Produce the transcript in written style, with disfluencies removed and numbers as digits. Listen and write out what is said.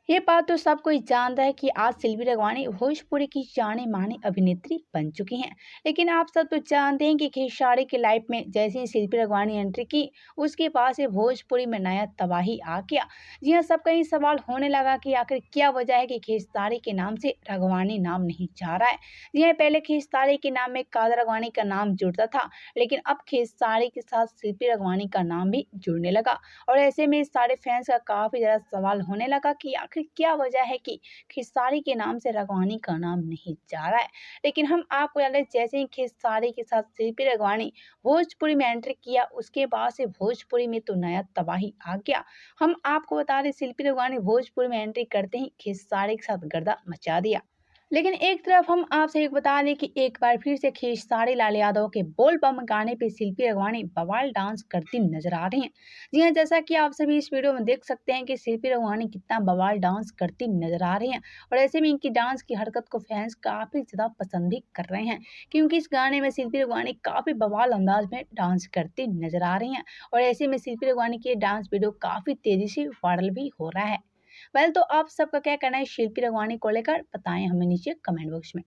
ये बात तो सब कोई जानता है कि आज शिल्पी रघवानी भोजपुरी की जाने मानी अभिनेत्री बन चुकी हैं। लेकिन आप सब तो जानते हैं कि खेसारी की लाइफ में जैसे ही शिल्पी रघवानी एंट्री की, उसके बाद से भोजपुरी में नया तबाही आ गया। जी हाँ, सबका ये सवाल होने लगा कि आखिर क्या वजह है कि खेसारी के नाम से रघवानी नाम नहीं जा रहा है। जी हाँ, पहले खेसारी के नाम में कादर रघवानी का नाम जुड़ता था, लेकिन अब खेसारी के साथ शिल्पी रघवानी का नाम भी जुड़ने लगा। और ऐसे में सारे फैंस का काफ़ी ज़्यादा सवाल होने लगा कि आखिर क्या वजह है कि खेसारी के नाम से रघवानी का नाम नहीं जा रहा है। लेकिन हम आपको बता दें, जैसे ही खेसारी के साथ शिल्पी रघवानी भोजपुरी में एंट्री किया, उसके बाद से भोजपुरी में तो नया तबाही आ गया। हम आपको बता दें, शिल्पी रघवानी भोजपुरी में एंट्री करते ही खेसारी के साथ गर्दा मचा दिया। लेकिन एक तरफ हम आपसे एक बता दें कि एक बार फिर से खेसारी लाल यादव के बोल बम गाने पे शिल्पी रघवानी बवाल डांस करती नजर आ रही हैं। जी हाँ, जैसा कि आप सभी इस वीडियो में देख सकते हैं कि शिल्पी रघवानी कितना बवाल डांस करती नजर आ रही हैं। और ऐसे में इनकी डांस की हरकत को फैंस काफी ज्यादा पसंद भी कर रहे हैं, क्योंकि इस गाने में शिल्पी रघवानी काफी बवाल अंदाज में डांस करती नजर आ रही हैं। और ऐसे में शिल्पी रघवानी की डांस वीडियो काफी तेजी से वायरल भी हो रहा है। वेल, तो आप सबका क्या कहना है शिल्पी रघवानी को लेकर, बताएं हमें नीचे कमेंट बॉक्स में।